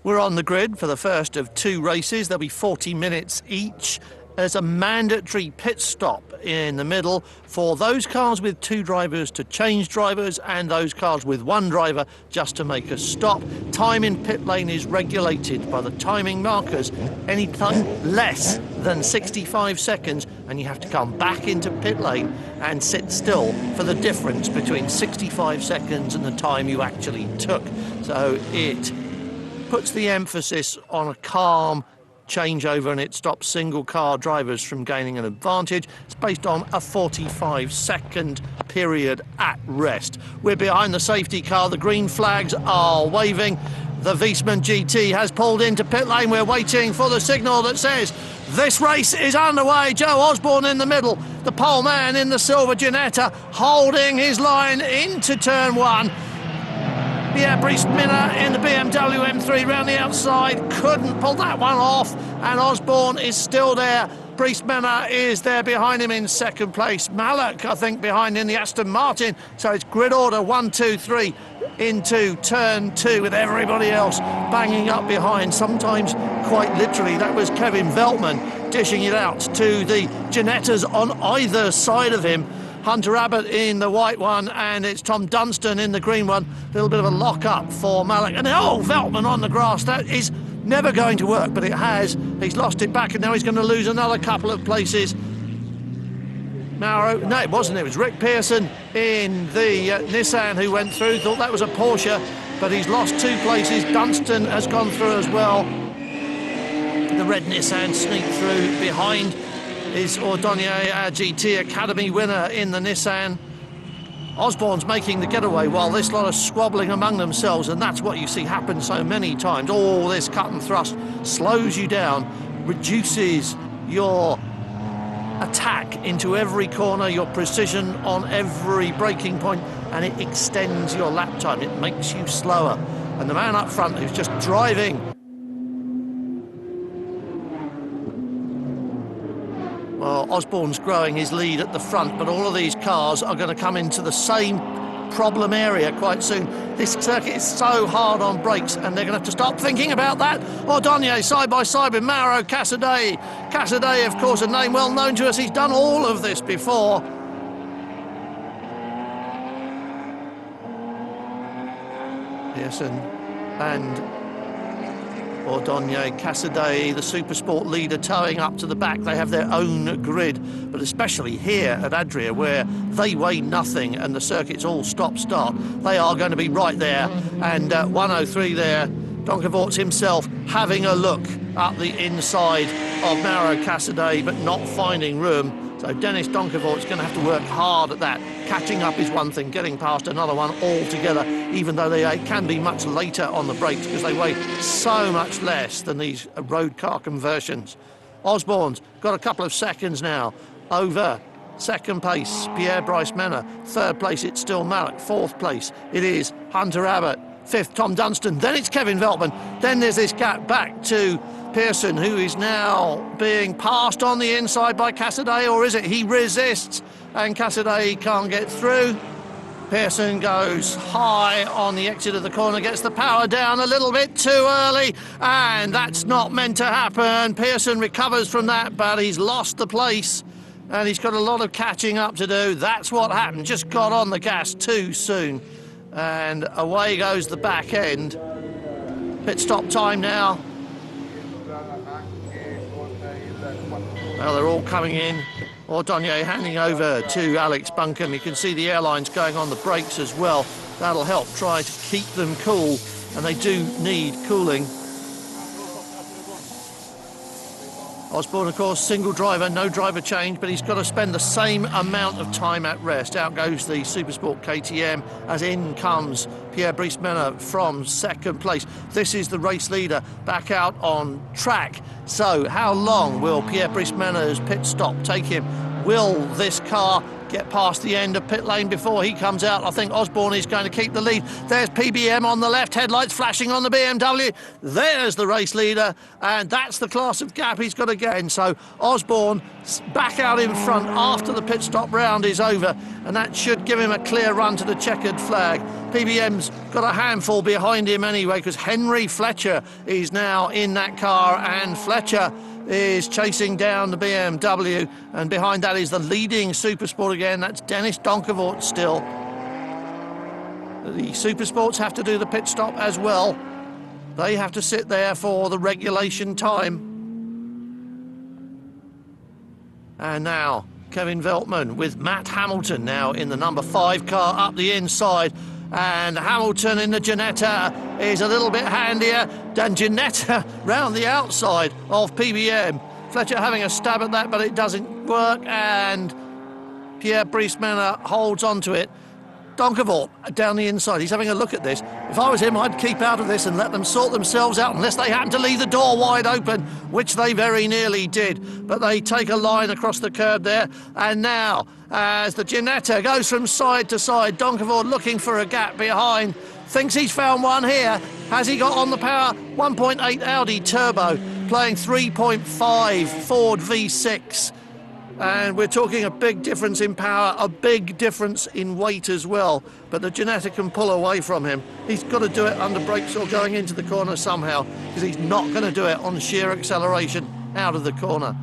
We're on the grid for the first of two races. There'll be 40 minutes each. There's a mandatory pit stop in the middle for those cars with two drivers to change drivers and those cars with one driver just to make a stop. Time in pit lane is regulated by the timing markers. Any time less than 65 seconds and you have to come back into pit lane and sit still for the difference between 65 seconds and the time you actually took. So it puts the emphasis on a calm changeover and it stops single car drivers from gaining an advantage. It's based on a 45-second period at rest. We're behind the safety car. The green flags are waving. The Wiesmann GT has pulled into pit lane. We're waiting for the signal that says this race is underway. Joe Osborne in the middle. The pole man in the silver Ginetta holding his line into turn one. Yeah, Brice-Minna in the BMW M3 round the outside, couldn't pull that one off, and Osborne is still there. Brice-Minna is there behind him in second place. Malak, I think, behind in the Aston Martin. So it's grid order 1, 2, 3 into turn two with everybody else banging up behind, sometimes quite literally. That was Kevin Veltman dishing it out to the Ginettas on either side of him. Hunter Abbott in the white one, and it's Tom Dunstan in the green one. A little bit of a lock-up for Malak. And Veltman on the grass. That is never going to work, but it has. He's lost it back, and now he's going to lose another couple of places. No, it wasn't. It was Rick Pearson in the Nissan who went through. Thought that was a Porsche, but he's lost 2 places. Dunstan has gone through as well. The red Nissan sneaked through behind is Ordonnier, our GT Academy winner in the Nissan. Osborne's making the getaway while this lot are squabbling among themselves, and that's what you see happen so many times. All this cut and thrust slows you down, reduces your attack into every corner, your precision on every braking point, and it extends your lap time. It makes you slower. And the man up front who's just driving, well, Osborne's growing his lead at the front, but all of these cars are going to come into the same problem area quite soon. This circuit is so hard on brakes, and they're going to have to stop thinking about that. Ordonnier side by side with Mauro Casadei. Casadei, of course, a name well known to us. He's done all of this before. Pearson and Ordonnier, Casadei, the Supersport leader, towing up to the back. They have their own grid, but especially here at Adria, where they weigh nothing and the circuit's all stop-start, they are going to be right there. And 103 there, Donkervoorts himself having a look up the inside of Mauro Casadei, but not finding room. So Dennis Donkervoort's going to have to work hard at that. Catching up is one thing, getting past another one altogether, even though they can be much later on the brakes because they weigh so much less than these road car conversions. Osborne's got a couple of seconds now over second place, Pierre Brice-Minna. Third place, it's still Malak. Fourth place, it is Hunter Abbott. Fifth, Tom Dunstan. Then it's Kevin Veltman. Then there's this gap back to Pearson, who is now being passed on the inside by Casadei, or is it he resists and Casadei can't get through? Pearson goes high on the exit of the corner, gets the power down a little bit too early, and that's not meant to happen. Pearson recovers from that, but he's lost the place, and he's got a lot of catching up to do. That's what happened, just got on the gas too soon, and away goes the back end. Pit stop time now. Well, they're all coming in. Ordonnier handing over to Alex Buncombe. You can see the airlines going on the brakes as well. That'll help try to keep them cool, and they do need cooling. Osborne, of course, single driver, no driver change, but he's got to spend the same amount of time at rest. Out goes the Supersport KTM as in comes Pierre Brice-Minna from second place. This is the race leader back out on track. So how long will Pierre Brice-Minna's pit stop take him? Will this car get past the end of pit lane before he comes out. I think Osborne is going to keep the lead. There's PBM on the left, headlights flashing on the BMW. There's the race leader, and that's the class of gap he's got to get in. So Osborne back out in front after the pit stop round is over, and that should give him a clear run to the checkered flag. PBM's got a handful behind him anyway, because Henry Fletcher is now in that car, and Fletcher is chasing down the BMW, and behind that is the leading Supersport again. That's Dennis Donkevort still. The Supersports have to do the pit stop as well. They have to sit there for the regulation time. And now Kevin Veltman with Matt Hamilton now in the number 5 car up the inside. And Hamilton in the Ginetta is a little bit handier than Ginetta round the outside of PBM. Fletcher having a stab at that, but it doesn't work, and Pierre Brice-Manor holds on to it. Donkevort down the inside, he's having a look at this. If I was him, I'd keep out of this and let them sort themselves out, unless they happen to leave the door wide open, which they very nearly did. But they take a line across the curb there, and now as the Ginetta goes from side to side, Donkevort looking for a gap behind, thinks he's found one here. Has he got on the power? 1.8 Audi Turbo, playing 3.5 Ford V6. And we're talking a big difference in power, a big difference in weight as well. But the Ginetta can pull away from him. He's got to do it under brakes or going into the corner somehow, because he's not going to do it on sheer acceleration out of the corner.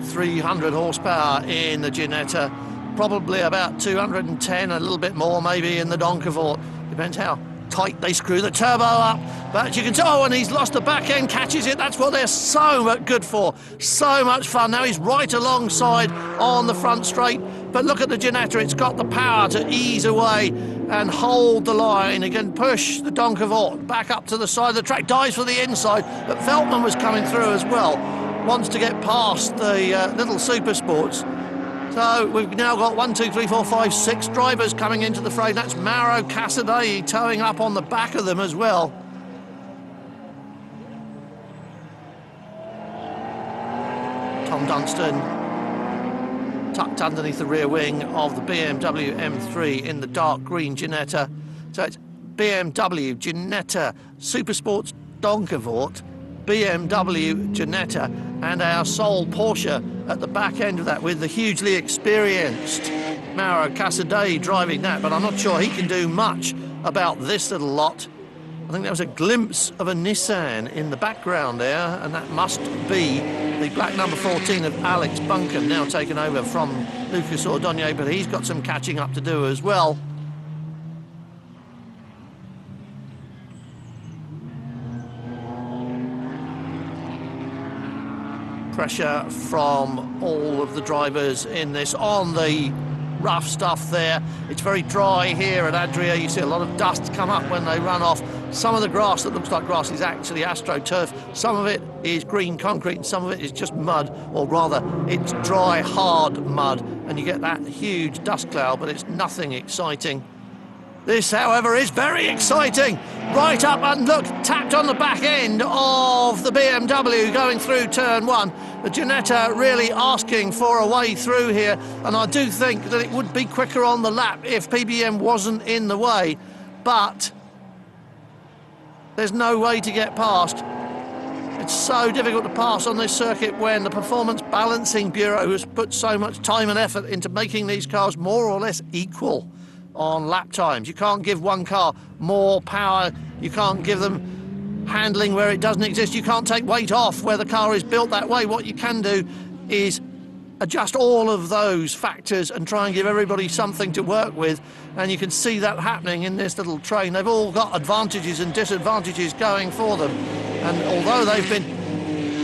.300 horsepower in the Ginetta, probably about 210, a little bit more maybe in the Donkevort. Depends how tight they screw the turbo up, but you can tell, and he's lost the back end, catches it. That's what they're so good for. So much fun. Now he's right alongside on the front straight, but look at the Ginetta. It's got the power to ease away and hold the line. Again, push the Donkevort back up to the side of the track, dives for the inside, but Veltman was coming through as well. Wants to get past the little Supersports. So we've now got 1, 2, 3, 4, 5, 6 drivers coming into the fray. That's Mauro Casadei towing up on the back of them as well. Tom Dunstan tucked underneath the rear wing of the BMW M3 in the dark green Ginetta. So it's BMW, Ginetta, Supersports Donkevort, BMW, Ginetta, and our sole Porsche at the back end of that, with the hugely experienced Mauro Casadei driving that, but I'm not sure he can do much about this little lot. I think there was a glimpse of a Nissan in the background there, and that must be the black number 14 of Alex Buncombe, now taken over from Lucas Ordonez, but he's got some catching up to do as well. Pressure from all of the drivers in this on the rough stuff there. It's very dry here at Adria. You see a lot of dust come up when they run off. Some of the grass that looks like grass is actually AstroTurf. Some of it is green concrete and some of it is just mud, or rather it's dry, hard mud, and you get that huge dust cloud, but it's nothing exciting. This, however, is very exciting. Right up and look, tapped on the back end of the BMW going through turn 1. The Ginetta really asking for a way through here, and I do think that it would be quicker on the lap if PBM wasn't in the way, but there's no way to get past. It's so difficult to pass on this circuit when the Performance Balancing Bureau has put so much time and effort into making these cars more or less equal on lap times. You can't give one car more power, you can't give them handling where it doesn't exist, you can't take weight off where the car is built that way. What you can do is adjust all of those factors and try and give everybody something to work with, and you can see that happening in this little train. They've all got advantages and disadvantages going for them, and although they've been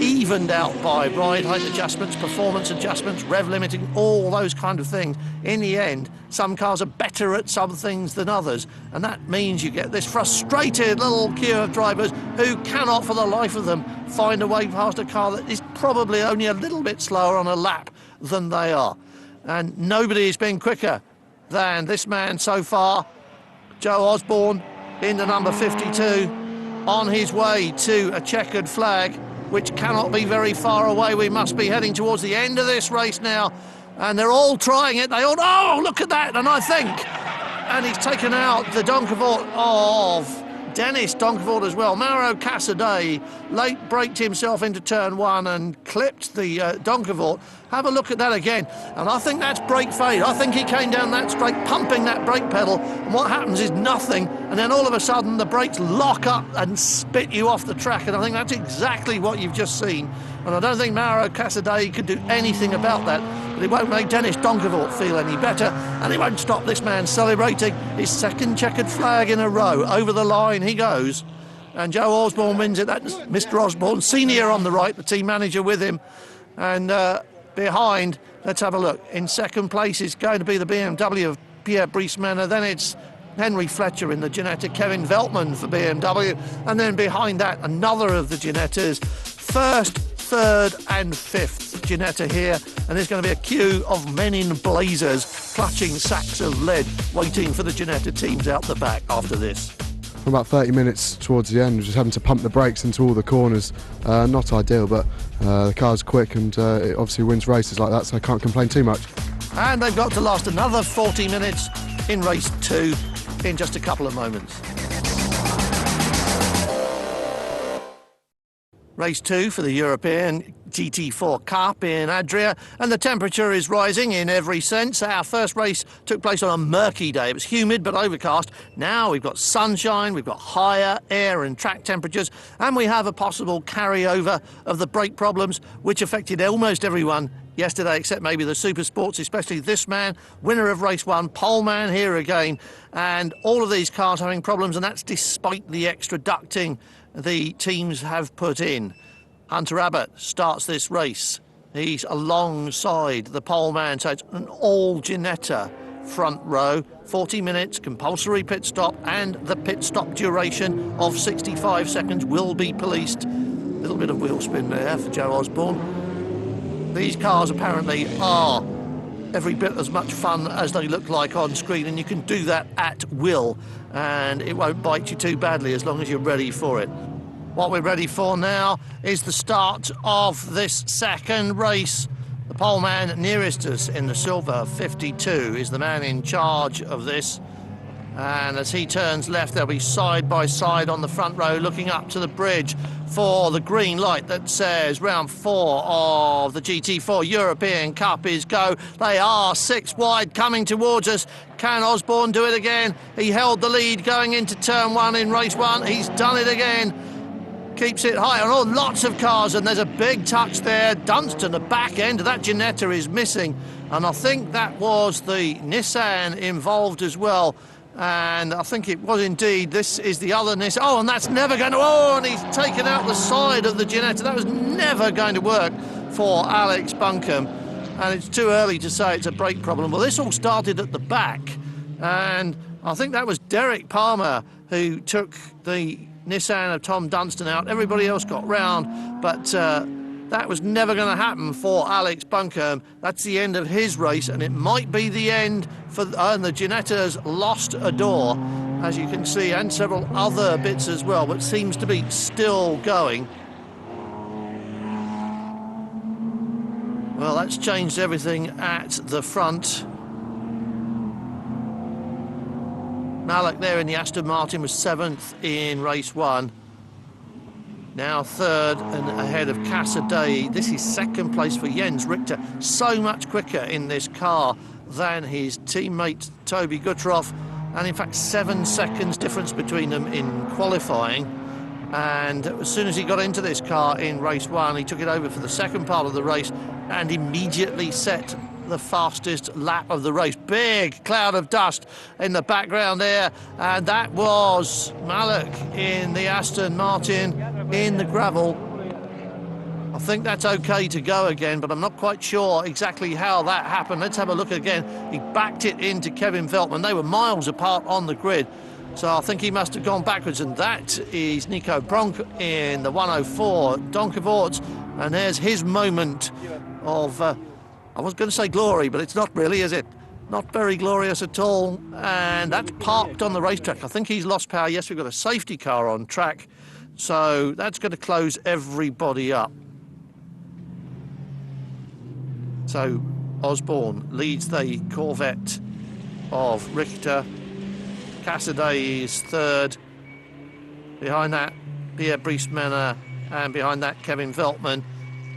evened out by ride height adjustments, performance adjustments, rev limiting, all those kind of things, in the end some cars are better at some things than others, and that means you get this frustrated little queue of drivers who cannot for the life of them find a way past a car that is probably only a little bit slower on a lap than they are. And nobody has been quicker than this man so far, Joe Osborne in the number 52. on his way to a checkered flag, which cannot be very far away. We must be heading towards the end of this race now, and they're all trying it. They all, oh, look at that, and I think, and he's taken out the Doncavort of Dennis Doncavort as well. Mauro Casadei late braked himself into turn one and clipped the Doncavort. Have a look at that again, and I think that's brake fade. I think he came down that straight, pumping that brake pedal, and what happens is nothing, and then all of a sudden the brakes lock up and spit you off the track, and I think that's exactly what you've just seen. And I don't think Mauro Casadei could do anything about that, but it won't make Dennis Doncavort feel any better, and it won't stop this man celebrating his second checkered flag in a row. Over the line he goes, and Joe Osborne wins it. That's Mr. Osborne, senior on the right, the team manager with him, and behind, let's have a look. In second place is going to be the BMW of Pierre Briesmann, then it's Henry Fletcher in the Ginetta, Kevin Veltman for BMW, and then behind that another of the Ginettas. First, third and fifth Ginetta here, and there's going to be a queue of men in blazers clutching sacks of lead waiting for the Ginetta teams out the back after this. For about 30 minutes towards the end, just having to pump the brakes into all the corners. Not ideal, but the car's quick, and it obviously wins races like that, so I can't complain too much. And they've got to last another 40 minutes in race 2 in just a couple of moments. Race 2 for the European GT4 Cup in Adria, and the temperature is rising in every sense. Our first race took place on a murky day. It was humid but overcast. Now we've got sunshine, we've got higher air and track temperatures, and we have a possible carryover of the brake problems which affected almost everyone yesterday, except maybe the super sports, especially this man, winner of race 1, pole man here again, and all of these cars having problems, and that's despite the extra ducting the teams have put in. Hunter Abbott starts this race. He's alongside the pole man, so it's an all Ginetta front row. 40 minutes, compulsory pit stop, and the pit stop duration of 65 seconds will be policed. A little bit of wheel spin there for Joe Osborne. These cars apparently are every bit as much fun as they look like on screen, and you can do that at will, and it won't bite you too badly as long as you're ready for it. What we're ready for now is the start of this second race. The pole man nearest us in the silver 52 is the man in charge of this, and as he turns left they'll be side by side on the front row looking up to the bridge for the green light that says round 4 of the GT4 European Cup is go. They are 6 wide coming towards us. Can Osborne do it again? He held the lead going into turn 1 in race 1. He's done it again. Keeps it high on all, lots of cars, and there's a big touch there. Dunstan, the back end of that Ginetta is missing, and I think that was the Nissan involved as well. And I think it was indeed. This is the other Nissan. Oh, and that's never going to... Oh, and he's taken out the side of the Ginetta. That was never going to work for Alex Buncombe. And it's too early to say it's a brake problem. Well, this all started at the back. And I think that was Derek Palmer who took the Nissan of Tom Dunstan out. Everybody else got round, but that was never going to happen for Alex Buncombe. That's the end of his race, and it might be the end for and the Ginetta's lost a door, as you can see, and several other bits as well, but seems to be still going. Well, that's changed everything at the front. Malak there in the Aston Martin was 7th in race 1. Now 3rd and ahead of Casadei. This is 2nd place for Jens Richter. So much quicker in this car than his teammate Toby Guttroff. And in fact 7 seconds difference between them in qualifying. And as soon as he got into this car in race 1, he took it over for the second part of the race and immediately set the fastest lap of the race. Big cloud of dust in the background there, and that was Malak in the Aston Martin in the gravel. I think that's okay to go again, but I'm not quite sure exactly how that happened. Let's have a look again. He backed it into Kevin Veltman. They were miles apart on the grid, so I think he must have gone backwards, and that is Nico Bronk in the 104 Doncavort, and there's his moment of I was going to say glory, but it's not really, is it? Not very glorious at all, and that's parked on the racetrack. I think he's lost power. Yes, we've got a safety car on track, so that's going to close everybody up. So Osborne leads the Corvette of Richter. Cassidy is third. Behind that, Pierre Brice-Menard, and behind that, Kevin Veltman.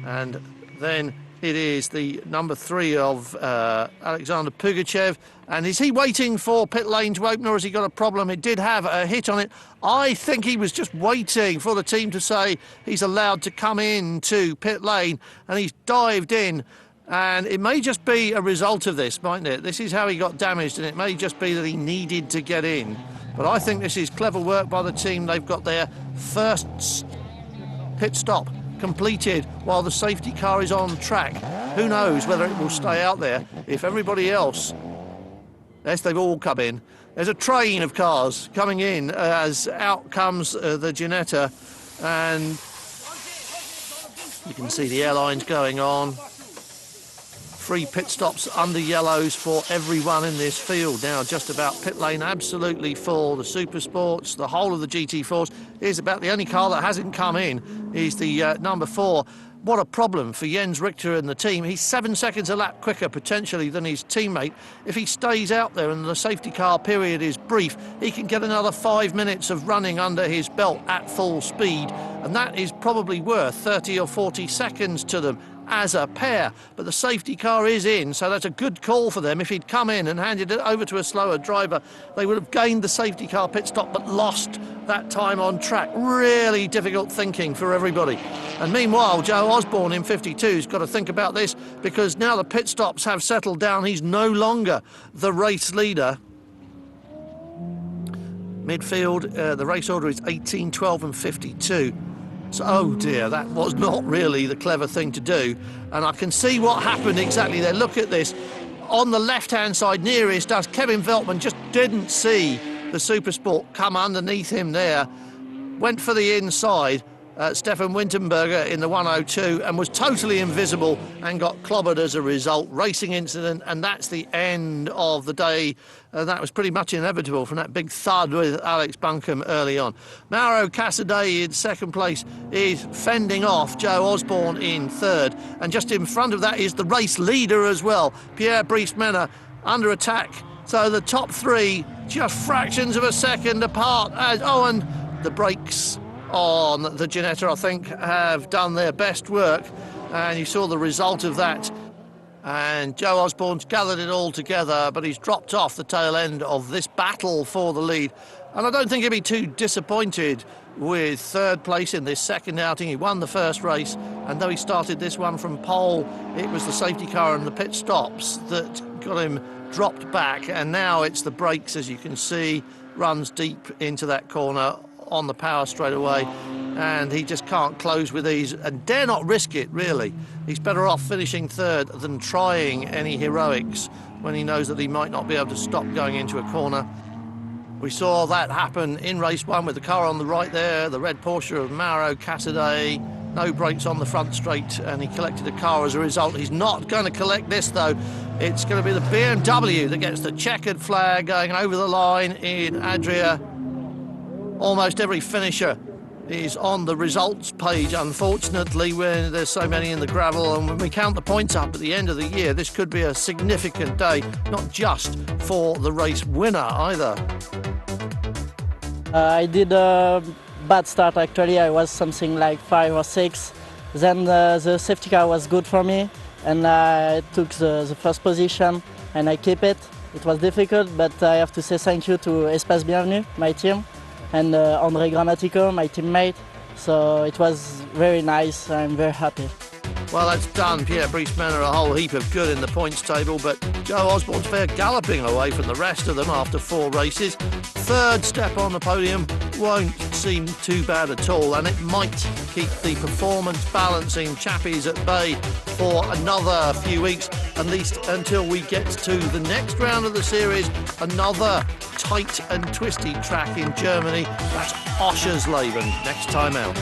And then it is the number 3 of Alexander Pugachev. And is he waiting for pit lane to open, or has he got a problem? It did have a hit on it. I think he was just waiting for the team to say he's allowed to come in to pit lane, and he's dived in. And it may just be a result of this, mightn't it? This is how he got damaged, and it may just be that he needed to get in. But I think this is clever work by the team. They've got their first pit stop completed while the safety car is on track. Who knows whether it will stay out there if everybody else... Yes, they've all come in. There's a train of cars coming in as out comes the Ginetta, and you can see the airlines going on. 3 pit stops under yellows for everyone in this field now. Just about pit lane absolutely full. The Super Sports, the whole of the GT4s, is about the only car that hasn't come in is the number 4. What a problem for Jens Richter and the team. He's 7 seconds a lap quicker potentially than his teammate. If he stays out there and the safety car period is brief, he can get another 5 minutes of running under his belt at full speed, and that is probably worth 30 or 40 seconds to them as a pair. But the safety car is in, so that's a good call for them. If he'd come in and handed it over to a slower driver, they would have gained the safety car pit stop but lost that time on track. Really difficult thinking for everybody. And meanwhile, Joe Osborne in 52's got to think about this, because now the pit stops have settled down. He's no longer the race leader. Midfield, the race order is 18, 12 and 52. So, oh dear, that was not really the clever thing to do. And I can see what happened exactly there. Look at this. On the left-hand side, nearest us, Kevin Veltman just didn't see the Supersport come underneath him there. Went for the inside. Stefan Wintenberger in the 102 and was totally invisible and got clobbered as a result. Racing incident, and that's the end of the day. That was pretty much inevitable from that big thud with Alex Buncombe early on. Mauro Cassidy in second place is fending off Joe Osborne in third, and just in front of that is the race leader as well, Pierre Brice-Menard, under attack. So the top 3 just fractions of a second apart. And the brakes on the Ginetta, I think, have done their best work, and you saw the result of that. And Joe Osborne's gathered it all together, but he's dropped off the tail end of this battle for the lead. And I don't think he'll be too disappointed with third place in this second outing. He won the first race, and though he started this one from pole, it was the safety car and the pit stops that got him dropped back. And now it's the brakes, as you can see, runs deep into that corner on the power straight away, and he just can't close with ease and dare not risk it, really. He's better off finishing third than trying any heroics when he knows that he might not be able to stop going into a corner. We saw that happen in race 1 with the car on the right there, the red Porsche of Mauro Cassidy. No brakes on the front straight, and he collected a car as a result. He's not going to collect this, though. It's going to be the BMW that gets the checkered flag going over the line in Adria. Almost every finisher is on the results page, unfortunately, when there's so many in the gravel. And when we count the points up at the end of the year, this could be a significant day, not just for the race winner either. I did a bad start, actually. I was something like 5 or 6. Then the safety car was good for me, and I took the first position and I kept it. It was difficult, but I have to say thank you to Espace Bienvenue, my team, and André Granatico, my teammate. So it was very nice. I'm very happy. Well, that's done Pierre Brice-Menard a whole heap of good in the points table, but Joe Osborne's fair galloping away from the rest of them after 4 races. Third step on the podium won't seem too bad at all, and it might keep the performance balancing chappies at bay for another few weeks, at least until we get to the next round of the series, another tight and twisty track in Germany. That's Oschersleben next time out.